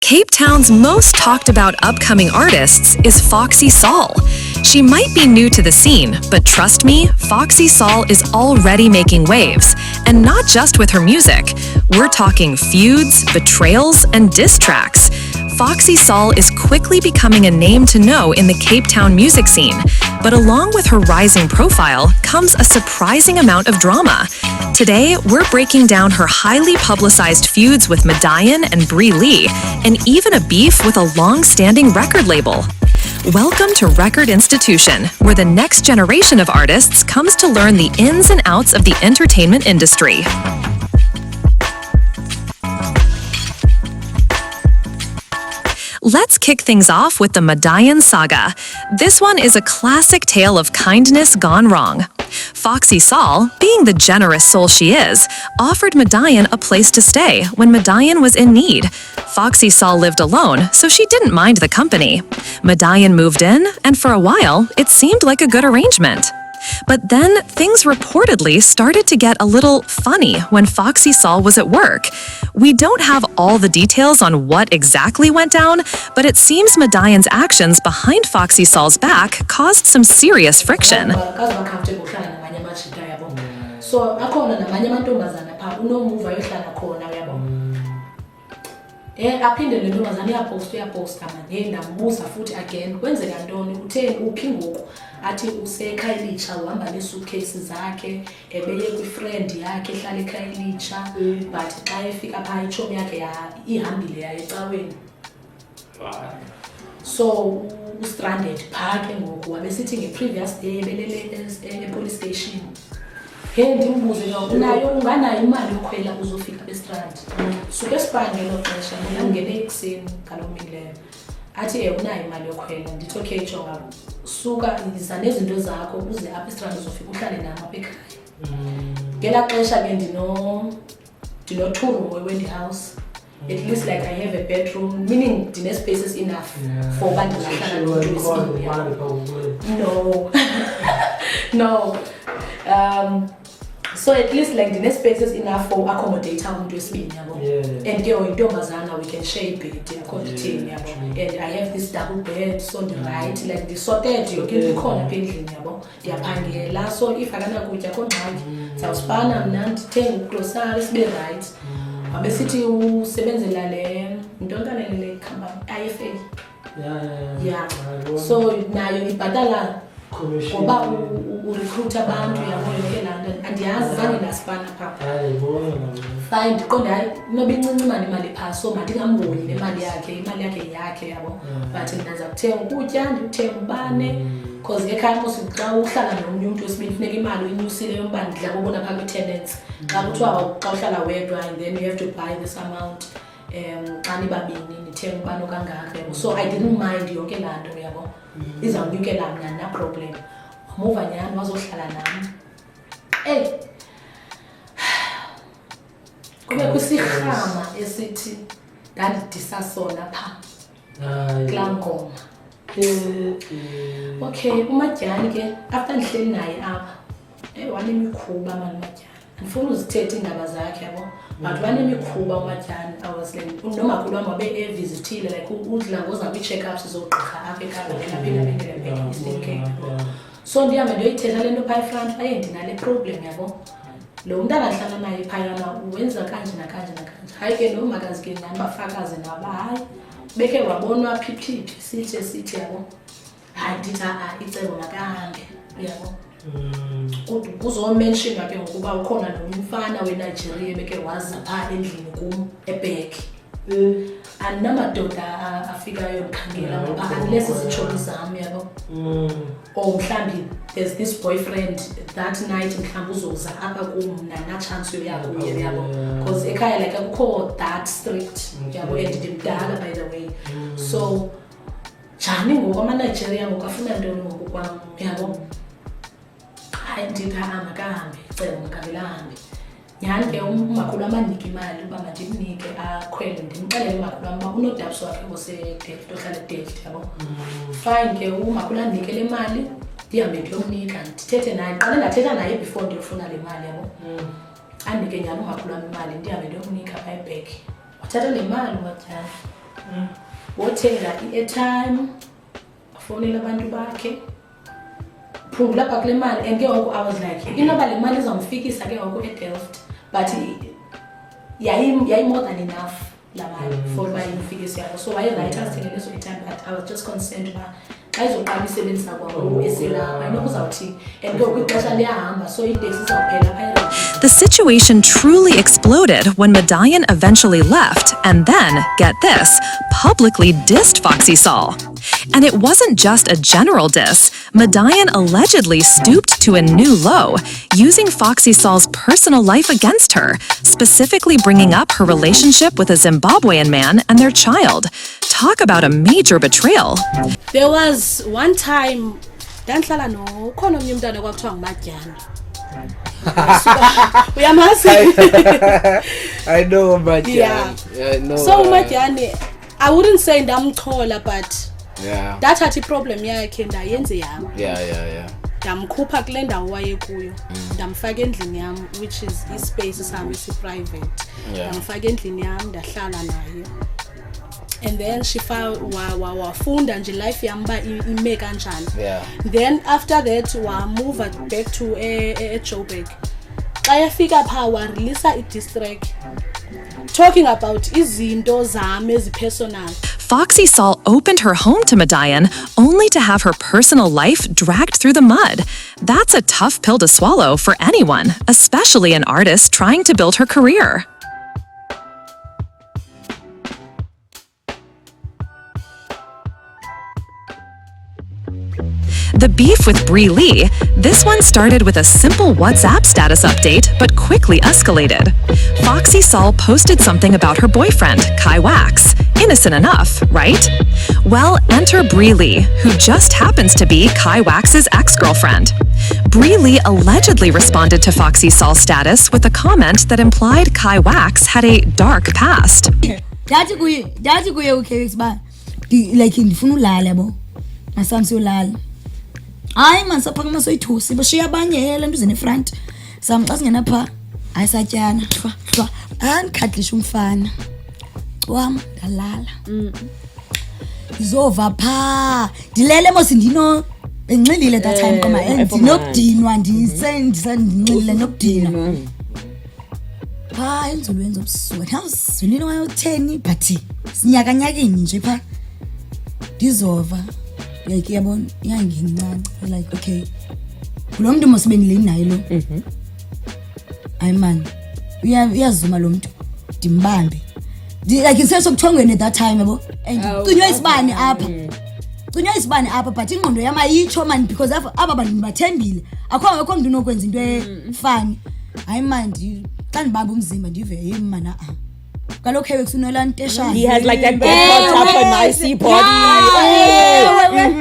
Cape Town's most talked about upcoming artists is Foxy Saul. She might be new to the scene, but trust me, Foxy Saul is already making waves. And not just with her music. We're talking feuds, betrayals, and diss tracks. Foxy Saul is quickly becoming a name to know in the Cape Town music scene. But along with her rising profile comes a surprising amount of drama. Today, we're breaking down her highly publicized feuds with Madian and Bree Lee, and even a beef with a long-standing record label. Welcome to Record Institution, where the next generation of artists comes to learn the ins and outs of the entertainment industry. Let's kick things off with the Madian saga. This one is a classic tale of kindness gone wrong. Foxy Saul, being the generous soul she is, offered Madian a place to stay when Madian was in need. Foxy Saul lived alone, so she didn't mind the company. Madian moved in, and for a while, it seemed like a good arrangement. But then, things reportedly started to get a little funny when Foxy Saul was at work. We don't have all the details on what exactly went down, but it seems Madian's actions behind Foxy Saul's back caused some serious friction. So akhona namanye amantombazana pha unomuva ayohlala khona uyabona. Aphinde le ntombazana uyaposta manje ndambuza futhi again kwenzeka ntoni uthe uphi ngoku athi useKhayelitsha uhamba nesuitcase zakhe ebeye kwifriend yakhe ehlala eKhayelitsha but xa efika pha ichomi yakhe ihambile yaye ecaweni. So stranded pha ke ngoku wabesithi ngeprevious day belele police station. Ndimbuze unayo unganayo imali yokhwela uzofika estrand. Suke esibhange lo xesha ngingene ekuseni ngalomileyo. Athi unayo imali yokhwela ndithi okay jonga suka iza nezinto zakho uze apha estrand uzofika uhlale nami apha ekhaya. Ngela xesha ke ndino two room we house. At least like I have a bedroom, meaning the space is enough for bantu lahlala no. So at least like the next space is enough for accommodate umuntu wesibini yabo. And ke intombazana we can share it according to yabo. And I have this double bed so the right like the sorted yonke into khona apha endlini yabo. Ndiyaphangela so if akanakutya konqaki sawusibana mna ndithenga ugrocery sibe right. Abesithi usebenzela le ntontana le company IFA. Yeah. So nayo ibhadala ngoba urecruit abantu yabo yonke lando andiyazi zange nasifana pha. Fine ndiqonda hayi noba incinci imali pha so mandingamboni nemali yakhe yabo but ndaza kuthenga ukutya ndithenga ubane because ekhaya mos xa uhlala nomnye umuntu wesibini funeka imali uyinyusile yombani ndidla ngobona pha kwi-tenants xa kuthiwa xa uhlala wedwa and then you have to buy this amount xa nibabini nithenga ubani okangaka yabo. So I didn't mind yonke laa nto yabo izawunyukela mna na problem wamuva nyani wazohlala nami. Kube kusirhama esithi ndandidisa sona pha kulaa ngoma. Okay uMadyani ke after ndihleli naye apha wanemikhuba mani uMadyani andifuna uzithethe iindaba zakhe yabo but wanemikhuba uMadyani I was like unomakhulu wam wabe evizithile like udla ngoza kwi-check-ups zogqirha apha eKabela phinde Eastern Cape. So ndihambe ndiyoyithetha le nto phaa efront ndinale problem yabo lo mntana ahlala naye phayana uwenza kanje nakanje hayi ke nomakazi ke nyani bafakaze nabo hayi beke wabonwa phiphi sithi yabo hayi ndithi icebo makahambe yabo. Kodwa kuzomentionwa ke ngokuba ukhona nomfana weNigeria beke waza pha endlini kum eBek. Anamadoda afikayo mkhangela ngoba unless izitshomi zami yabo. Or mhlambi there's this boyfriend that night mhlambi uzoza apha kum na chance yoyakuye yabo because ekhaya like akukho that strict yabo and ndimdala by the way. So njani ngoku amaNigeria ngoku afuna ntoni ngoku kwam yabo. Hayi ndithi makahambe cebo makahambe. Nyani ke umakhulu amanika imali uba mandimnike akhwele ndimxelele umakhulu wam uba unodabs wakhe oseDelft ohlala eDelft yabo. Fine ke umakhulu andinike le mali ndihambe ndiyomnika ndithethe naye qale ndathetha naye before ndiyofuna le mali yabo. Andinike nyani umakhulu wam imali ndihambe ndiyomnika pha eBek. Wathatha le mali uMadyani wothenga i-airtime afonela abantu bakhe phungula lapha kule mali and ke ngoku I was like inoba le mali izomfikisa ke ngoku eDelft but yayi more than enough la mali for uba imfikise yayo so waye-right asithengele leso airtime but I was just concerned uba xa izoqala isebenzisa kwangoku eselapha inokuzawuthini and ke ngoku ixesha liyahamba so iteksi izawuphela phaya. The situation truly exploded when Medallion eventually left and then, get this, publicly dissed Foxy Saul. And it wasn't just a general diss. Medallion allegedly stooped to a new low, using Foxy Saul's personal life against her, specifically bringing up her relationship with a Zimbabwean man and their child. Talk about a major betrayal. There was one time dandihlala khona omnye umntana kwakuthiwa nguMadyane. I know Madyane. Yeah. I know. So Madyane, I wouldn't say ndamchola but yeah. thathathi problem yakhe ndayenze yami. Yeah. Ndamkhupha kule ndawo waye kuyo. Ndamfaka endlini yami which is ispace sami private. Ndamfaka endlini yami ndahlala naye. And then she wafunda nje life yami ba ime kanjani. Then after that move back to Joburg. Xa yafika pha release i-diss track talking about izinto zami ezipersonal. Foxy Saul opened her home to Medallion only to have her personal life dragged through the mud. That's a tough pill to swallow for anyone, especially an artist trying to build her career. The beef with Bree Lee, this one started with a simple WhatsApp status update, but quickly escalated. Foxy Saul posted something about her boyfriend, Kai Wax. Innocent enough, right? Well, enter Bree Lee, who just happens to be Kai Wax's ex-girlfriend. Bree Lee allegedly responded to Foxy Saul's status with a comment that implied Kai Wax had a dark past. Like ndifuna ulala yabo. Nasam siyolala. Hayi man saphakama soyithusi bashiya abanye hele nto zine front. Sam xa singena pha ayisatyana hlwa. Andikhatlisha umfana. Wam ndalala. Izova pha. Dilele mos ndino benxilile that time koma ndinokudinwa ndisandinxilile nokudinwa. Pha enzulu wenza ubusuku. Ndazulile wayo 10 but sinyakanyakini nje pha. Ndizova like yabona yangincane like okay lo muntu mosibengilini naye lo ay man uyazuma lo muntu dimbambe like isesokuthongweni that time yabo and kunywa isibani apha but ingqondo yama yicho man because aba bantu bathembile akho umuntu unokwenza into efani ay man xa ndibamba umzimba ndive hey mana he has like that big top and nice body.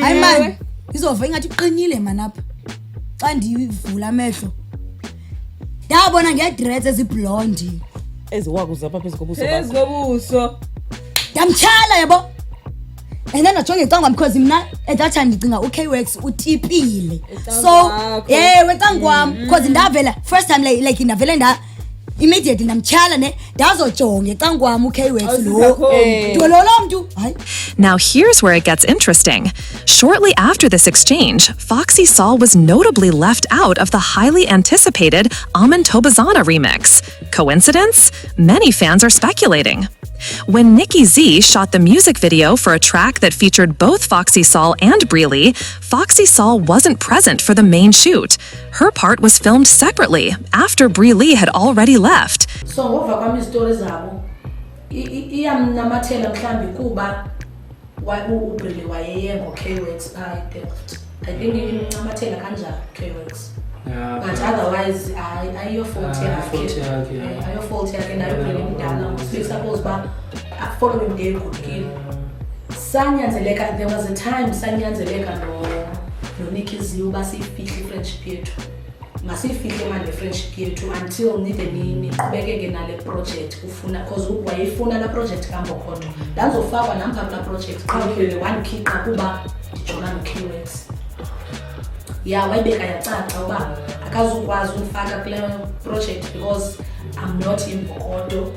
Hi man, izova ingathi uqinile man apha. Xa ndivula amehlo. Ndabona ngedress eziblonde. Eziwakuza apha phezikobuso. Ndamchala yabo. And then ajonge icangwa because mina at that time ndicinga uKwax utipile. So, wecangwa because ndavela first time like ndavela immediately ndamchala ne ndazojonga ecangwami uKwax lo. Now here's where it gets interesting. Shortly after this exchange, Foxy Saul was notably left out of the highly anticipated Aman Tobazana remix. Coincidence? Many fans are speculating. When Nikki Z shot the music video for a track that featured both Foxy Saul and Bree Lee, Foxy Saul wasn't present for the main shoot. Her part was filmed separately after Bree Lee had already left. So ngova kwami izitori zabo iyamnamathela mhlambi kuba uBree Lee wayeye ngoKwax eDelft. I think imnamathela kanjalo Kwax. But otherwise ayo fault yakhe. Ayo fault yakhe nayo Bree Lee mdala. Suppose ba following day kudkile. Sanyanzeleka there was a time sanyanzeleka no Nikki Z uba sifihle friendship yethu. Masifihle manje friendship yethu until niqhubekeke nale project ufuna because wayefuna la project kaMbokodo. Ndazofakwa nampha kula project qhawule one kick kuba ndijola noKwax. Wayebeka yacaca uba akazukwazi umfaka kule project because I'm not in Bokodo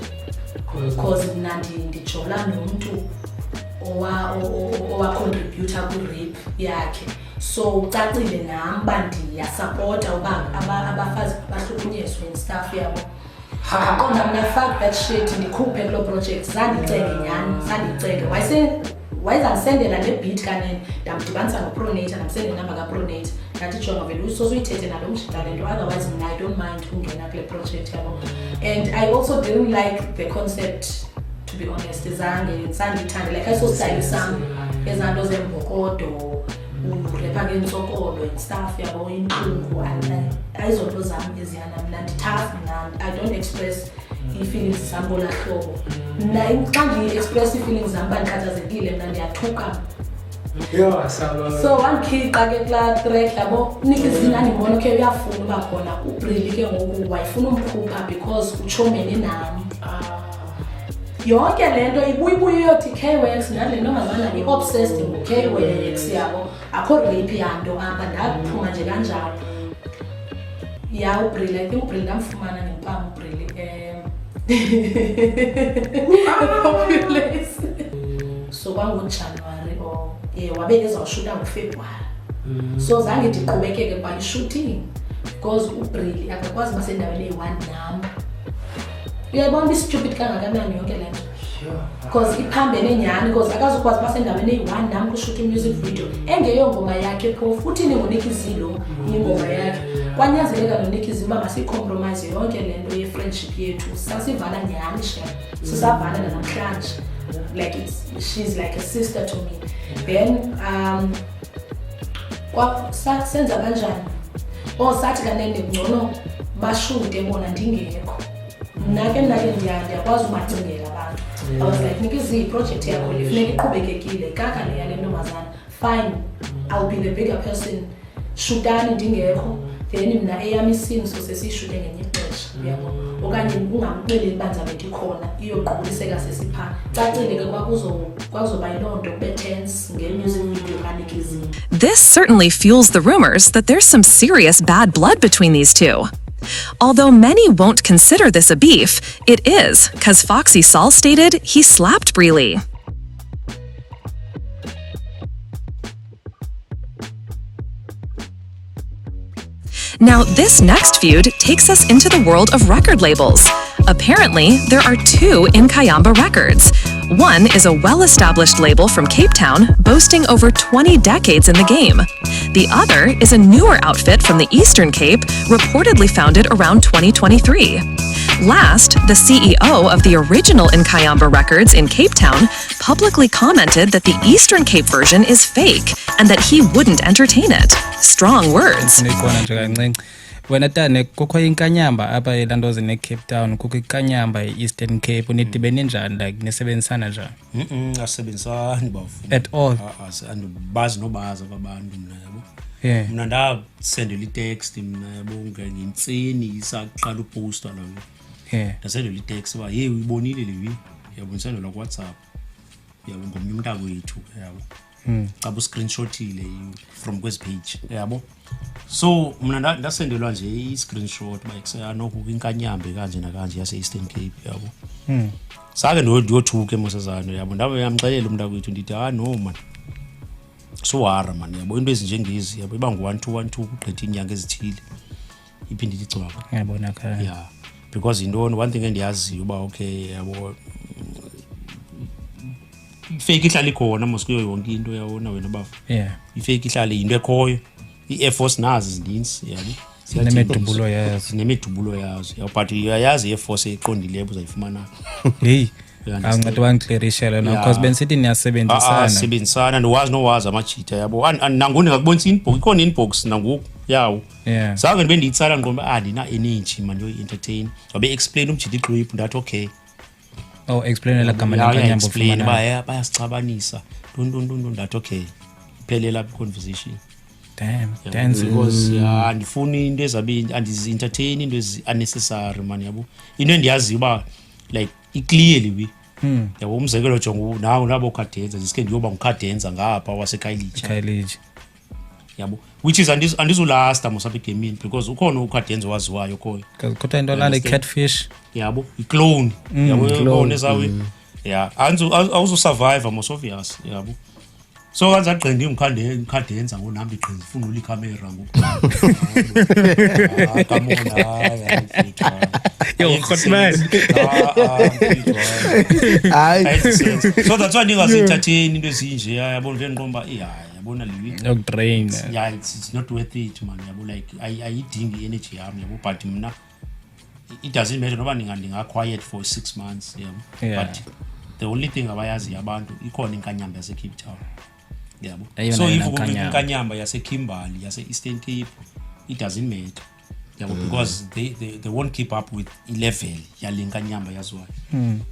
because ndijola nomuntu owacontributor ku-rape yakhe. So ucacile nam uba ndiyasapota uba abafazi bahlukunyezwe and stuff yabo. Aqonda mna fuck that shit ndikhuphe kuloo project zandicenge nyani zandicenge wayezandisendela le beat kanene ndamdibanisa noPronate ndamsendela inamba kaPronate ndathi jonga vele usosuyithethe nalo mshita lento otherwise mna I don't mind ukungena kule project yabo. And I also didn't like the concept, to be honest. Sandithanda like ayisostyle sam ezanto zembokodo urepa ngentsokolo and stuff yabo intungu ayizonto zami eziyana mna ndithafu mna I don't express i-feelings zami ngola hlobo. Mna xa ndi-express i-feelings zami uba ndikhathazekile mna ndiyathuka. So wandikhiqa ke kulaa track yabo nikizina ndibona okay uyafuna uba khona uBrilly ke ngoku wayefuna umkhupha because utshomene nami. Yonke lento ibuyibuye yothi K-Wax nale ntombazana i-obsessed ngo-K-Wax yabo akho rape yanto apha ndaphuma nje kanjalo. Ya uBrilly I think uBrilly ndamfumana ngempama uBrilly so kwangoJanuary wabe ezawushuta ngoFebruary. So zange ndiqhubekeke kwa i-shooting because uBrilly akakwazi uba sendaweni eyi-1 nam. Uyayibona stupid kangakanani yonke le nto because iphambene nyhani because akazukwazi uba sendaweni eyi-1 nam kushuta i-music video engeyongoma yakhe phofu uthini ngoNikki Zilo ingoma yakhe. Kwanyanzeleka noNikki Zilo uba masiyicompromise yonke le nto ye-friendship yethu sasivala nyhani shem sisavala namhlanje like she's like a sister to me. Then senza kanjani sathi kanene ngcono bashute bona ndingekho. Nake ndiyakwazi ubacingela abantu. I was like Nikki Z project yakho le funeka iqhubekekile kaka le yale ntombazana fine I'll be the bigger person shutani ndingekho then mna eyami scene so sesishute ngenye ixesha yabo okanye ungamxeleli banzabe ndikhona iyoqhubuliseka sesipha cacile ke kwakuzoba yilonto kube tense nge-music video kaNikki Z. This certainly fuels the rumors that there's some serious bad blood between these two. Although many won't consider this a beef, it is, cause Foxy Saul stated he slapped Briley. Now, this next feud takes us into the world of record labels. Apparently, there are two in Kayamba Records. One is a well-established label from Cape Town, boasting over 20 decades in the game. The other is a newer outfit from the Eastern Cape, reportedly founded around 2023. Last, the CEO of the original Nkayamba Records in Cape Town publicly commented that the Eastern Cape version is fake and that he wouldn't entertain it. Strong words. Wena tane kukho inkanyamba apha elandoze neCape Town kukho inkanyamba eEastern Cape unidibene njani like nisebenzisana njani? Asebenzisani bafuna. At all. Andibazi nobaza abantu mna yabo. Yeah. Mna ndasendela itext mna yabo ngentsini isaqala uposter la. Yeah. Ndasendela itext ba hey uyibonile lewi yabo ndisendela ku WhatsApp. Yabo ngomnye umntaka wethu yabo. Abo screenshotile from kwezi page yabo. So mna ndasendelwa nje i-screenshot ba ekusayano kukinkanyambe kanje nakanje yase Eastern Cape yabo. Sake ndiyothuka emosazana yabo ndabe yamxelela umntaka wethu ndithi no man. So wara man yabo into ezinjengezi yabo iba ngu-1212 kugqitha inyanga ezithile iphinde igcwaba. Ngiyabona khaya. Yeah. Because one thing endiyaziyo uba okay yabo fake ihlala ikhona mosikuyo yonke into yawona wena bafu. Yeah. Ifake ihlala into ekhoyo. I-Air Force nazi zininzi yabo. Sinemidubulo yazo. Sinemidubulo yazo. But uyayazi i-Air Force eqondileyo uzayifumana. Hey. Angathi wangiclearishela na because benisithi niyasebenzisana. Sibenzisana nowazi amachita yabo. Nangoni ngakubonisa inbox ikhona inbox nangoku yawo. Yeah. Sake ndibe ndiyitsala ngomba andina energy man yo entertain. Wabe explain umjita igroup ndathi okay. Oh explainela gama lenkanyamba ufumana. Bayasichabanisa. Ndundundu ndathi okay. Phelela conversation. Damn. Dance because andifuni into ezabe andizi-entertain into ezi-unnecessary man yabo. Into endiyaziyo uba like i-clearly we. Yabo umzekelo jonga nawo nabo Khadenza ziske ndiyoba nguKhadenza ngapha waseKhayelitsha. Yabo which is andizulasta mosapha egamini because ukhona uKhadenza waziwayo khona. Kodwa into lale catfish. Yabo i-clone. Yabo ubone zawe yeah awuzusurvive most obvious yabo so kanza aqende imkhadi yenza ngonami iqhinzi ufuna uli camera ngoku come on Yo, Hotman. So that's why niggas entertain into ezinje yabona nje ngomba yabona liwi Drain. yeah it's not worth it man yabo like ayidingi energy yami yabo but mina it doesn't matter noba ninga quiet for 6 months Yeah. but the only thing abayazi abantu ikhona inkanyamba yase Cape Town yabo Ayona so if inkanyamba. inkanyamba yase Kimberley yase Eastern Cape it doesn't matter yabo because they won't keep up with level yalenkanyamba yazwayo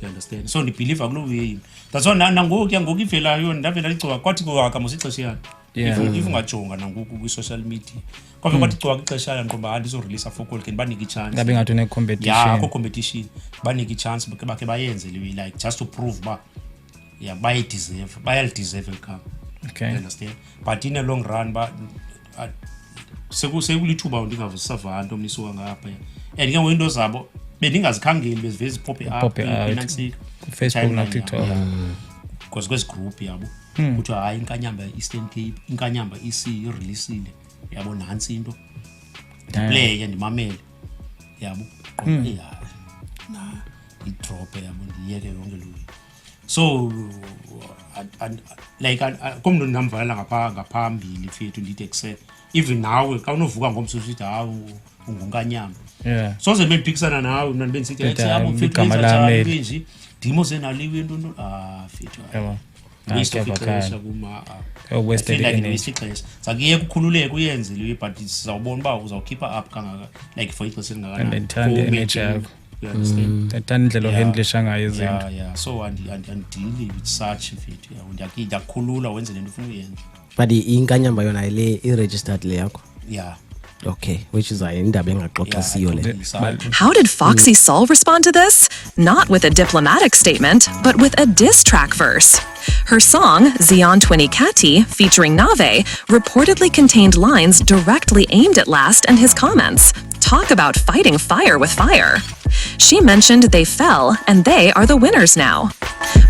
you understand so ni believe akulo way that's why nangoku yangoku ivelayo ndavela licwa kwathi kwaka musixesha yani Yeah. if ungajonga nangoku ku social media kwabe kwathi cwa ixesha yani ngoba andizo release focal can banike chance Ngabe ngathi une competition. yeah ko competition banike chance bakhe bayenze like just to prove ba yeah bayalideserve ikama Okay. you understand but in a long run ba sekulithuba ndingavusavanto omnisuka ngapha and ke windows zabo bendingazikhangeli beziveza pop Pop up out. financing Facebook na TikTok. because kwezi group yabo kuthiwa hayi inkanyamba Eastern Cape inkanyamba releaseile yabo nansi into play ndimamele yabo idrop yabo ndiyeke yonke lo so like komntu ndinamvalela ngaphambili fethu ndithi accept even nawe xa unovuka ngomso usithi hawu ungunkanyamba Yeah. so ze bendiphikisana nawe mna ndibendisithi Ndithi, yabo igama fethu lami eli. nje dimo zenaliwe into fethu Yabo. waste of Akuyavakala. ixesha kuma Oh, wasted energy. waste ixesha sakuyeka ukukhululeka uyenze leyo but sizawubona uba uzawukhipha up kangaka like for ixesha And ndithanda i-energy yakho. you understand Ndithanda indlela Yeah. ohandlisha ngayo izinto. yeah so andidili with such fethu ndiyakukhulula wenze lento ufuna uyenza but inkanyamba yona ile i-registered le yakho yeah okay which is indaba engaxoxisiyo le How did Foxy Saul respond to this? Not with a diplomatic statement, but with a diss track verse. Her song, Zion Twinny Kati, featuring Nave, reportedly contained lines directly aimed at Last and his comments. Talk about fighting fire with fire. She mentioned they fell, and they are the winners now.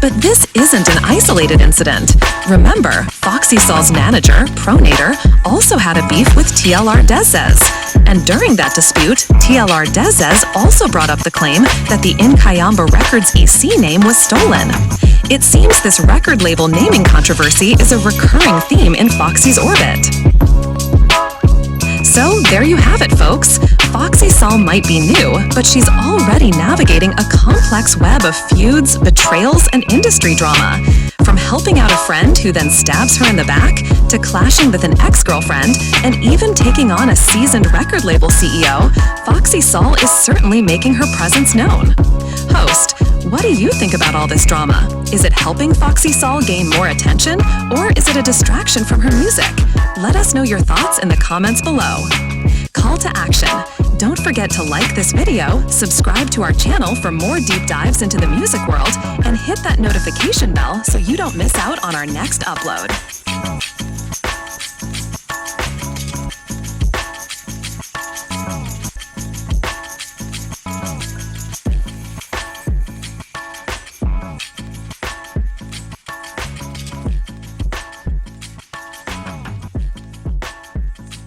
But this isn't an isolated incident. Remember, Foxy Saul's manager, Pronator, also had a beef with TLR Dezes. And during that dispute, TLR Dezes also brought up the claim that the Nkayamba Records EC name was stolen. It seems this record label naming controversy is a recurring theme in Foxy's orbit. So there you have it, folks. Foxy Saul might be new, but she's already navigating a complex web of feuds, betrayals, and industry drama. From helping out a friend who then stabs her in the back, to clashing with an ex-girlfriend, and even taking on a seasoned record label CEO, Foxy Saul is certainly making her presence known. Host, what do you think about all this drama? Is it helping Foxy Saul gain more attention, or is it a distraction from her music? Let us know your thoughts in the comments below. Call to action. Don't forget to like this video, subscribe to our channel for more deep dives into the music world, and hit that notification bell so you don't miss out on our next upload.